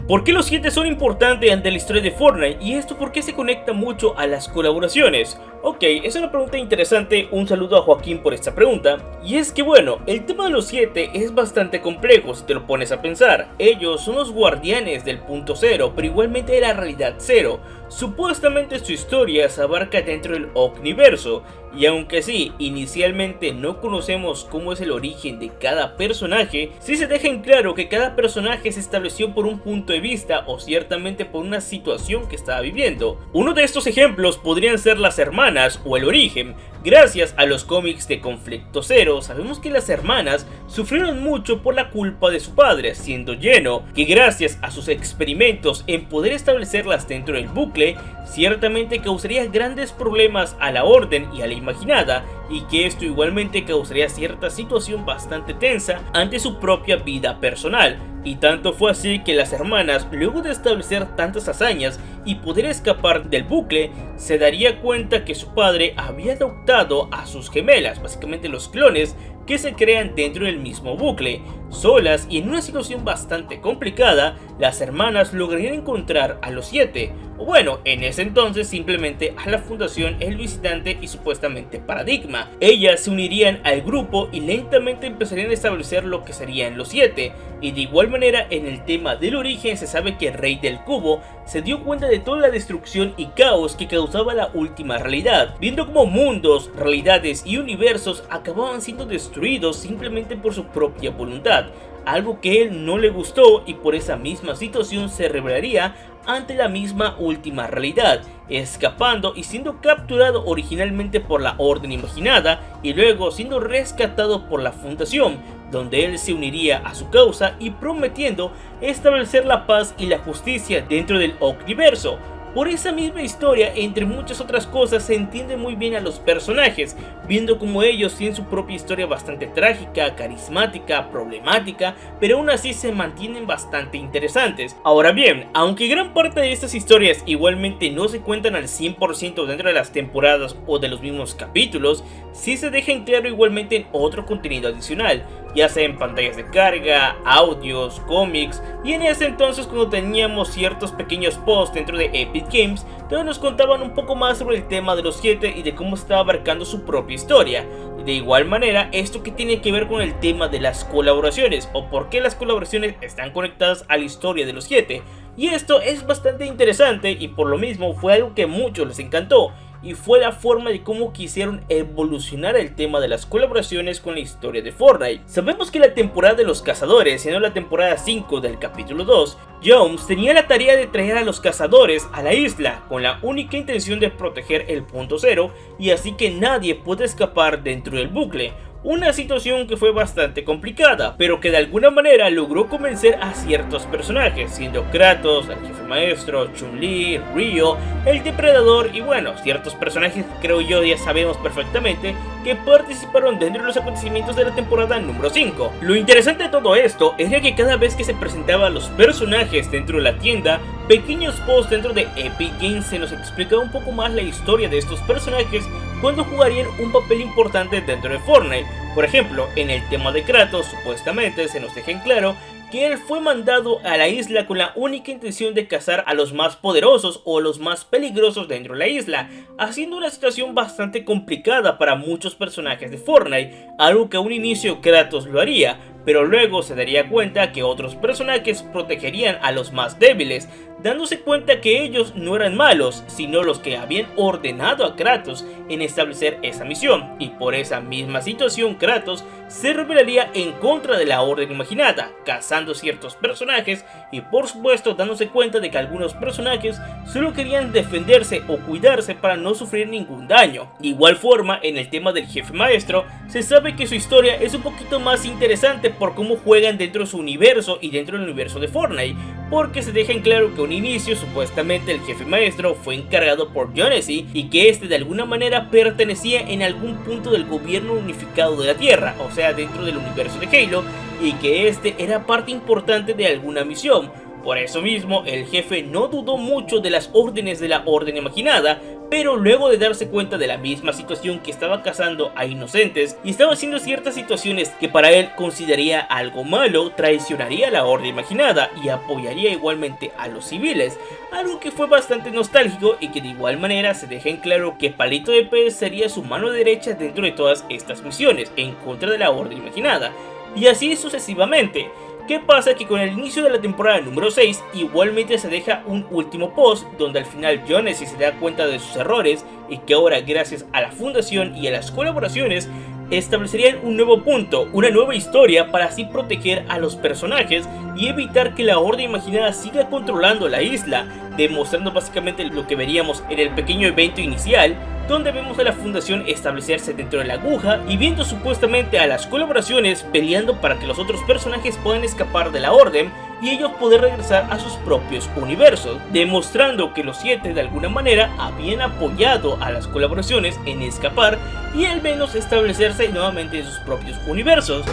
¿Por qué los 7 son importantes ante la historia de Fortnite? ¿Y esto por qué se conecta mucho a las colaboraciones? Ok, es una pregunta interesante, un saludo a Joaquín por esta pregunta. Y es que bueno, el tema de los 7 es bastante complejo si te lo pones a pensar. Ellos son los guardianes del punto cero, pero igualmente de la realidad cero. Supuestamente su historia se abarca dentro del Omniverso, y aunque sí, inicialmente no conocemos cómo es el origen de cada personaje, sí se deja en claro que cada personaje se estableció por un punto de vista o ciertamente por una situación que estaba viviendo. Uno de estos ejemplos podrían ser las hermanas o el origen. Gracias a los cómics de Conflicto Zero, sabemos que las hermanas sufrieron mucho por la culpa de su padre, siendo Geno, que gracias a sus experimentos en poder establecerlas dentro del bucle, ciertamente causaría grandes problemas a la Orden y a la Imaginada, y que esto igualmente causaría cierta situación bastante tensa ante su propia vida personal. Y tanto fue así que las hermanas, luego de establecer tantas hazañas y poder escapar del bucle, se daría cuenta que su padre había adoptado a sus gemelas, básicamente los clones que se crean dentro del mismo bucle. Solas y en una situación bastante complicada, las hermanas lograrían encontrar a los 7, o bueno, en ese entonces simplemente a la Fundación El Visitante y supuestamente Paradigma. Ellas se unirían al grupo y lentamente empezarían a establecer lo que serían los 7, y de igual manera en el tema del origen se sabe que el Rey del Cubo se dio cuenta de toda la destrucción y caos que causaba la última realidad, viendo cómo mundos, realidades y universos acababan siendo destruidos simplemente por su propia voluntad, algo que él no le gustó, y por esa misma situación se rebelaría ante la misma última realidad, escapando y siendo capturado originalmente por la Orden Imaginada y luego siendo rescatado por la Fundación, donde él se uniría a su causa y prometiendo establecer la paz y la justicia dentro del Omniverso. Por esa misma historia, entre muchas otras cosas, se entiende muy bien a los personajes, viendo como ellos tienen su propia historia bastante trágica, carismática, problemática, pero aún así se mantienen bastante interesantes. Ahora bien, aunque gran parte de estas historias igualmente no se cuentan al 100% dentro de las temporadas o de los mismos capítulos, sí se deja en claro igualmente en otro contenido adicional, ya sea en pantallas de carga, audios, cómics, y en ese entonces cuando teníamos ciertos pequeños posts dentro de Epic Games, donde nos contaban un poco más sobre el tema de los 7 y de cómo estaba abarcando su propia historia. De igual manera, esto que tiene que ver con el tema de las colaboraciones, o por qué las colaboraciones están conectadas a la historia de los 7, y esto es bastante interesante y por lo mismo fue algo que a muchos les encantó, y fue la forma de cómo quisieron evolucionar el tema de las colaboraciones con la historia de Fortnite. Sabemos que la temporada de los cazadores, siendo la temporada 5 del capítulo 2, Jones tenía la tarea de traer a los cazadores a la isla con la única intención de proteger el punto cero y así que nadie puede escapar dentro del bucle. Una situación que fue bastante complicada, pero que de alguna manera logró convencer a ciertos personajes, siendo Kratos, el jefe maestro, Chun-Li, Ryo, el depredador y bueno, ciertos personajes que creo yo ya sabemos perfectamente que participaron dentro de los acontecimientos de la temporada número 5. Lo interesante de todo esto era que cada vez que se presentaban a los personajes dentro de la tienda, pequeños posts dentro de Epic Games se nos explicaba un poco más la historia de estos personajes cuando jugarían un papel importante dentro de Fortnite. Por ejemplo, en el tema de Kratos, supuestamente se nos deja en claro que él fue mandado a la isla con la única intención de cazar a los más poderosos o los más peligrosos dentro de la isla, haciendo una situación bastante complicada para muchos personajes de Fortnite, algo que a un inicio Kratos lo haría, pero luego se daría cuenta que otros personajes protegerían a los más débiles, dándose cuenta que ellos no eran malos, sino los que habían ordenado a Kratos en establecer esa misión, y por esa misma situación Kratos se rebelaría en contra de la Orden Imaginada, cazando ciertos personajes y por supuesto dándose cuenta de que algunos personajes solo querían defenderse o cuidarse para no sufrir ningún daño. De igual forma, en el tema del jefe maestro, se sabe que su historia es un poquito más interesante por cómo juegan dentro de su universo y dentro del universo de Fortnite, porque se deja en claro que a un inicio supuestamente el jefe maestro fue encargado por Jonesy y que este de alguna manera pertenecía en algún punto del gobierno unificado de la Tierra, o sea dentro del universo de Halo, y que este era parte importante de alguna misión. Por eso mismo el jefe no dudó mucho de las órdenes de la Orden Imaginada, pero luego de darse cuenta de la misma situación que estaba cazando a inocentes y estaba haciendo ciertas situaciones que para él consideraría algo malo, traicionaría a la Orden Imaginada y apoyaría igualmente a los civiles, algo que fue bastante nostálgico y que de igual manera se deja en claro que Palito de Pez sería su mano derecha dentro de todas estas misiones en contra de la Orden Imaginada, y así sucesivamente. ¿Qué pasa? Que con el inicio de la temporada número 6 igualmente se deja un último post donde al final Jonesy se da cuenta de sus errores y que ahora, gracias a la fundación y a las colaboraciones, establecerían un nuevo punto, una nueva historia para así proteger a los personajes y evitar que la Orden Imaginada siga controlando la isla, demostrando básicamente lo que veríamos en el pequeño evento inicial, donde vemos a la fundación establecerse dentro de la aguja y viendo supuestamente a las colaboraciones peleando para que los otros personajes puedan escapar de la orden y ellos poder regresar a sus propios universos, demostrando que los 7 de alguna manera habían apoyado a las colaboraciones en escapar y al menos establecerse nuevamente en sus propios universos.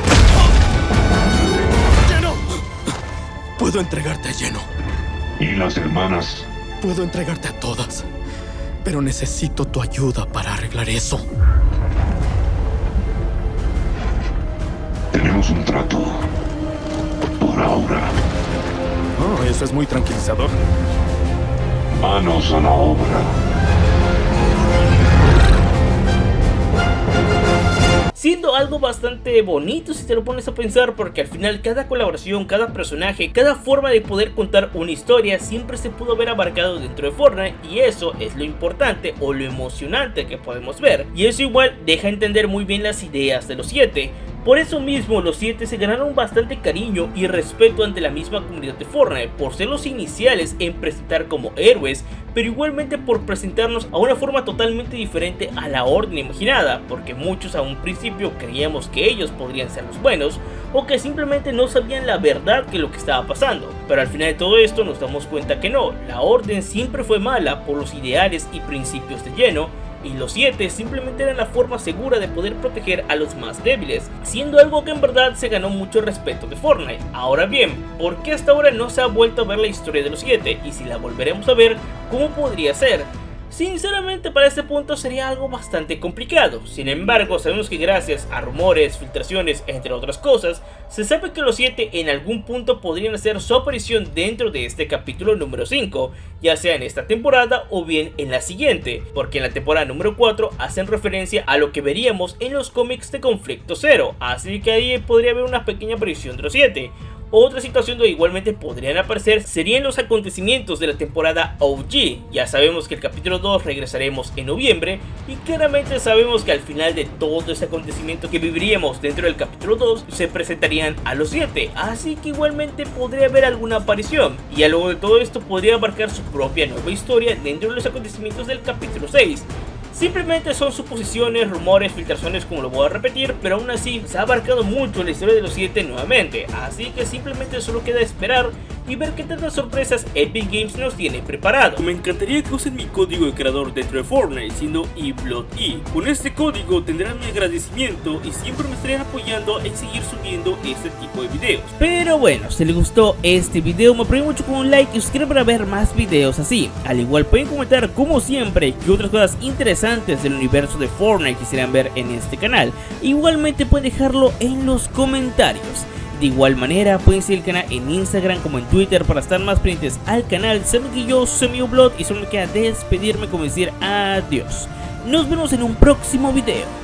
¡Lleno! Puedo entregarte a Lleno. ¿Y las hermanas? Puedo entregarte a todas, pero necesito tu ayuda para arreglar eso. Tenemos un trato. Por ahora. Oh, eso es muy tranquilizador. Manos a la obra. Siendo algo bastante bonito si te lo pones a pensar, porque al final cada colaboración, cada personaje, cada forma de poder contar una historia siempre se pudo ver abarcado dentro de Fortnite, y eso es lo importante o lo emocionante que podemos ver, y eso igual deja entender muy bien las ideas de los 7. Por eso mismo los 7 se ganaron bastante cariño y respeto ante la misma comunidad de Fortnite, por ser los iniciales en presentar como héroes, pero igualmente por presentarnos a una forma totalmente diferente a la Orden Imaginada, porque muchos a un principio creíamos que ellos podrían ser los buenos, o que simplemente no sabían la verdad que lo que estaba pasando, pero al final de todo esto nos damos cuenta que no, la Orden siempre fue mala por los ideales y principios de Lleno, y los 7 simplemente eran la forma segura de poder proteger a los más débiles, siendo algo que en verdad se ganó mucho respeto de Fortnite. Ahora bien, ¿por qué hasta ahora no se ha vuelto a ver la historia de los 7? Y si la volveremos a ver, ¿cómo podría ser? Sinceramente para este punto sería algo bastante complicado. Sin embargo, sabemos que gracias a rumores, filtraciones, entre otras cosas, se sabe que los 7 en algún punto podrían hacer su aparición dentro de este capítulo número 5, ya sea en esta temporada o bien en la siguiente, porque en la temporada número 4 hacen referencia a lo que veríamos en los cómics de Conflicto Zero, así que ahí podría haber una pequeña aparición de los 7. Otra situación donde igualmente podrían aparecer serían los acontecimientos de la temporada OG. Ya sabemos que el capítulo 2 regresaremos en noviembre y claramente sabemos que al final de todo ese acontecimiento que viviríamos dentro del capítulo 2 se presentarían a los 7, así que igualmente podría haber alguna aparición y a luego de todo esto podría abarcar su propia nueva historia dentro de los acontecimientos del capítulo 6. Simplemente son suposiciones, rumores, filtraciones, como lo voy a repetir, pero aún así se ha abarcado mucho la historia de los 7 nuevamente, así que simplemente solo queda esperar y ver qué tantas sorpresas Epic Games nos tiene preparado. Me encantaría que usen mi código de creador dentro de Fortnite, siendo eBloodE. Con este código tendrán mi agradecimiento y siempre me estarán apoyando en seguir subiendo este tipo de videos. Pero bueno, si les gustó este video me apoyen mucho con un like y suscríbanse para ver más videos así. Al igual pueden comentar como siempre qué otras cosas interesantes del universo de Fortnite quisieran ver en este canal. Igualmente pueden dejarlo en los comentarios. De igual manera pueden seguir el canal en Instagram como en Twitter para estar más pendientes al canal. Saben que yo soy Blood y solo me queda despedirme como decir adiós. Nos vemos en un próximo video.